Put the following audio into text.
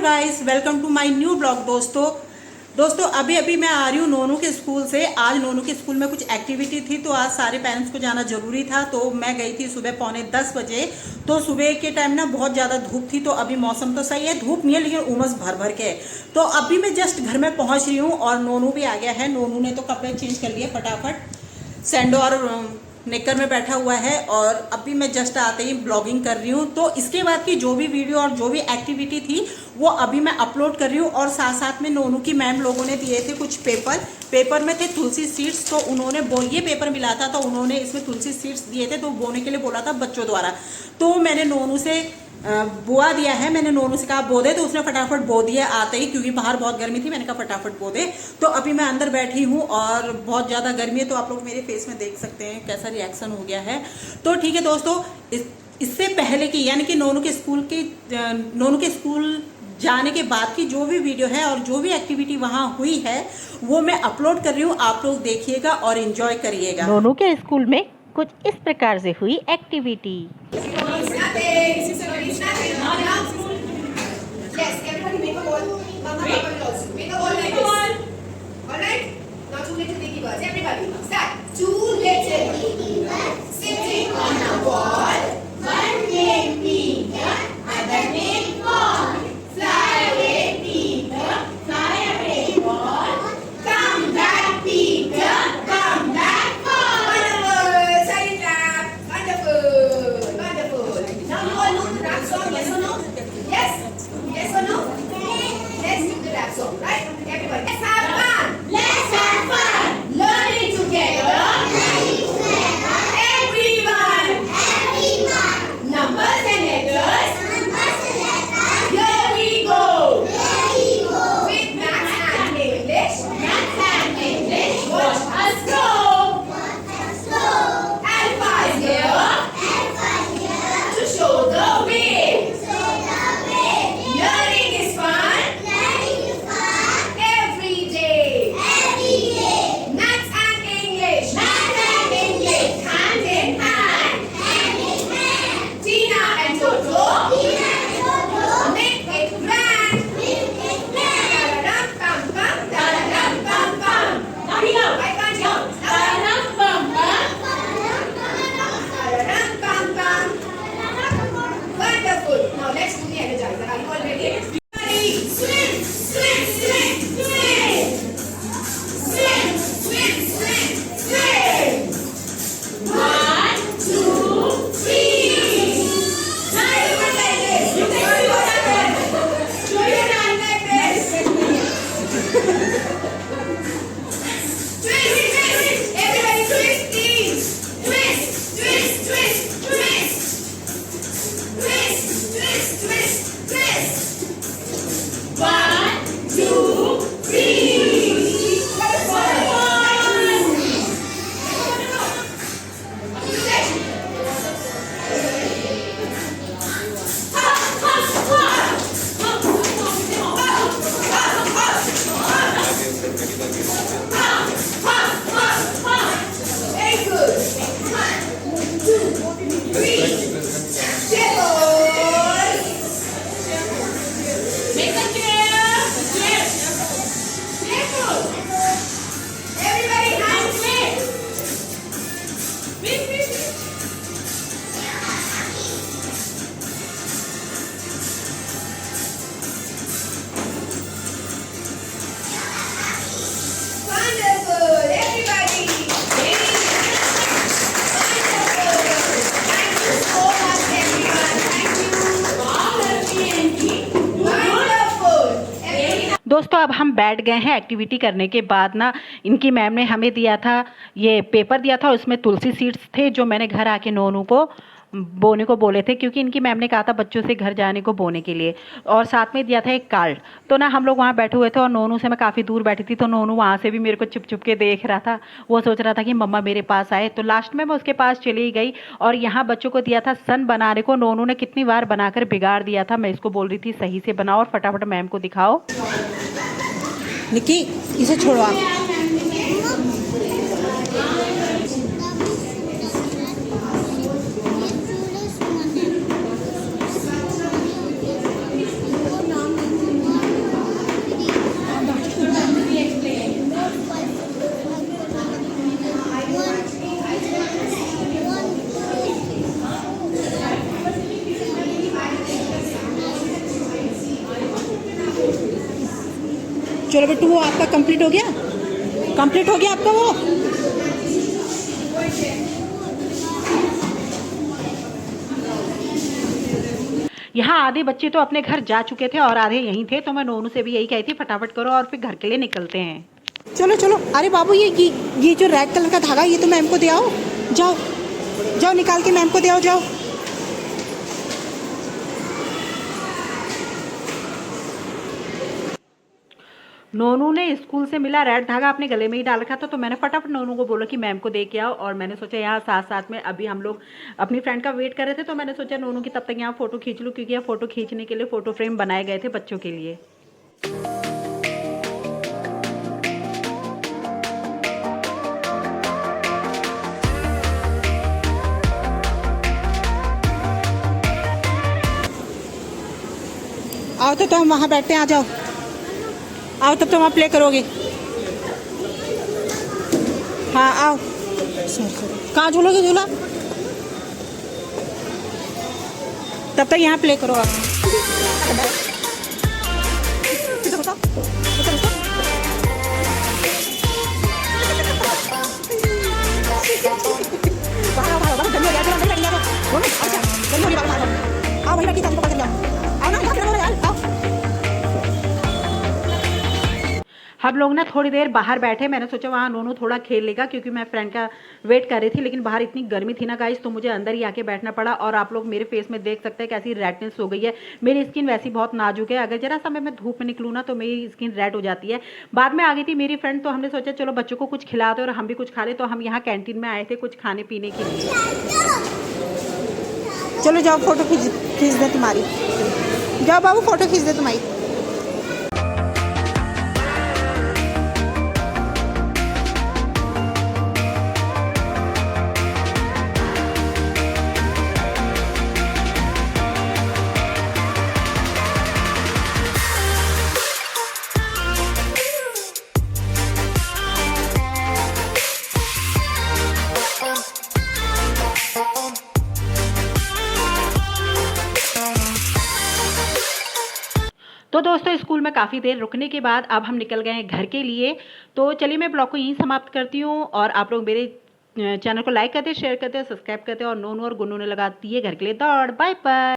Guys, welcome to my new blog. दोस्तों अभी अभी मैं आ रही हूँ नोनू के स्कूल से। आज नोनू के स्कूल में कुछ एक्टिविटी थी, तो आज सारे पेरेंट्स को जाना जरूरी था। तो मैं गई थी सुबह 9:45 बजे। तो सुबह के टाइम ना बहुत ज़्यादा धूप थी, तो अभी मौसम तो सही है, धूप नहीं है लेकिन उमस भर भर के है। तो अभी मैं जस्ट घर में पहुँच रही हूँ और नोनू भी आ गया है। नोनू ने तो कपड़े चेंज कर लिए फटाफट, सैंडो और नेकर में बैठा हुआ है। और अभी मैं जस्ट आते ही ब्लॉगिंग कर रही हूँ। तो इसके बाद की जो भी वीडियो और जो भी एक्टिविटी थी वो अभी मैं अपलोड कर रही हूँ। और साथ साथ में नोनू की मैम लोगों ने दिए थे कुछ पेपर में थे तुलसी सीड्स। तो उन्होंने ये पेपर मिला था, तो उन्होंने इसमें तुलसी सीड्स दिए थे, तो बोने के लिए बोला था बच्चों द्वारा। तो मैंने नोनू से बोआ दिया है। मैंने नोनू से कहा बो दे, तो उसने फटाफट बो दिया आते ही, क्योंकि बाहर बहुत गर्मी थी। मैंने कहा फटाफट बो दे। तो अभी मैं अंदर बैठी हूँ और बहुत ज़्यादा गर्मी है, तो आप लोग मेरे फेस में देख सकते हैं कैसा रिएक्शन हो गया है। तो ठीक है दोस्तों, इससे पहले की यानी कि नोनू के स्कूल जाने के बाद की जो भी वीडियो है और जो भी एक्टिविटी वहाँ हुई है वो मैं अपलोड कर रही हूँ। आप लोग देखिएगा और एंजॉय करिएगा। नोनू के स्कूल में कुछ इस प्रकार से हुई activity. Yes, everybody make a ball. Mama, Papa will also make a ball like this. All right? Now two little dinky birds. Everybody, start. Two little dinky birds sitting on a wall. One named Peter, other named Paul. Fly away, Peter. Fly away, Paul. Come back, Peter. Come back, Paul. Wonderful. Silent clap. Wonderful. Wonderful. Now you all know the rap song. Yes or no? Yes. Yes or no? Let's do the rap song, right? Everybody, let's have fun. Let's have fun. Learning together. Everyone. Numbers and letters. Here we go. With maths and English. Watch us go. Alpha is here. To show the way. Learning is fun. Every day. Maths and English. Hand in hand. Tina and Toto. Make it grand. Da-da-dum, bum, bum. Da-da-dum, bum, bum. Now we go. I can't hear. Da-da-dum, bum, bum. Da-da-dum, bum, bum. Wonderful. Now let's do the energizer. Are you all ready? Ready? Swim, swim, swim, swim. Swim, swim, swim, swim. 1, 2, 3. Now everyone like this. You can do what happens. Show your hand like this. Twist, twist. Everybody twist, please. Twist, twist, twist, twist. Twist, twist, twist, twist. 1, 2, 3. Very good. 1, 2, 3. Cheers. Make a cheer. Careful. Everybody hands wave. Wave, wave, wave. Wonderful. Everybody. Very wonderful. Thank you so much, everyone. Thank you. Wonderful. Everybody. दोस्तों अब हम बैठ गए हैं। Activity करने के बाद ना इनकी मैम ने हमें दिया था, ये पेपर दिया था, उसमें तुलसी सीड्स थे जो मैंने घर आके नोनू को बोने को बोले थे, क्योंकि इनकी मैम ने कहा था बच्चों से घर जाने को बोने के लिए। और साथ में दिया था एक कार्ड। तो ना हम लोग वहाँ बैठे हुए थे और नोनू से मैं काफ़ी दूर बैठी थी, तो नोनू वहाँ से भी मेरे को चुप चुप के देख रहा था। वो सोच रहा था कि मम्मा मेरे पास आए। तो लास्ट में मैं उसके पास चली गई और यहाँ बच्चों को दिया था सन बनाने को। नोनू ने कितनी बार बनाकर बिगाड़ दिया था। मैं इसको बोल रही थी सही से बनाओ और फटाफट मैम को दिखाओ। निक्की, इसे छोड़ो आप। चलो बेटू, वो आपका कंप्लीट हो गया? कंप्लीट हो गया आपका वो? यहाँ आधे बच्चे तो अपने घर जा चुके थे और आधे यहीं थे, तो मैं नोनू से भी यही कही थी फटाफट करो और फिर घर के लिए निकलते हैं। चलो चलो, अरे बाबू ये जो रेड कलर का धागा, ये तो मैम को दे आओ। जाओ जाओ, निकाल के मैम को दे आओ, जाओ। नोनू ने स्कूल से मिला रेड धागा अपने गले में ही डाल रखा था, तो मैंने फटाफट नोनू को बोला कि मैम को दे के आओ। और मैंने सोचा यहाँ साथ साथ में अभी हम लोग अपनी फ्रेंड का वेट कर रहे थे, तो मैंने सोचा नोनू की तब तक यहाँ फ़ोटो खींच लूँ, क्योंकि यहाँ फ़ोटो खींचने के लिए फ़ोटो फ्रेम बनाए गए थे बच्चों के लिए। आओ तो हम वहाँ बैठते हैं, आ जाओ। आओ, तब तो वहाँ प्ले करोगे। हाँ आओ। कहाँ झूलोगे झूला? तब तक यहाँ प्ले करो आप। आओ भाई, बैठी ताजी पकड़ जाओ। आओ ना, यहाँ पे यार, आओ। हम लोग ना थोड़ी देर बाहर बैठे, मैंने सोचा वहाँ नोनू थोड़ा खेल लेगा, क्योंकि मैं फ्रेंड का वेट कर रही थी, लेकिन बाहर इतनी गर्मी थी ना गाइस, तो मुझे अंदर ही आके बैठना पड़ा। और आप लोग मेरे फेस में देख सकते हैं कैसी रेडनेस हो गई है। मेरी स्किन वैसी बहुत नाजुक है, अगर जरा सा मैं धूप में निकलूँ ना तो मेरी स्किन रेड हो जाती है। बाद में आ गई थी मेरी फ्रेंड, तो हमने सोचा चलो बच्चों को कुछ खिला दो और हम भी कुछ खा लें, तो हम यहाँ कैंटीन में आए थे कुछ खाने पीने के लिए। चलो जाओ, फोटो खींच दे तुम्हारी। जाओ बाबू, फोटो खींच दे तुम्हारी। तो दोस्तों स्कूल में काफ़ी देर रुकने के बाद अब हम निकल गए हैं घर के लिए। तो चलिए मैं ब्लॉग को यहीं समाप्त करती हूँ, और आप लोग मेरे चैनल को लाइक करते, शेयर करते, सब्सक्राइब करते, और नोनू और गुन्नू ने लगा दी है घर के लिए दौड़। Bye bye.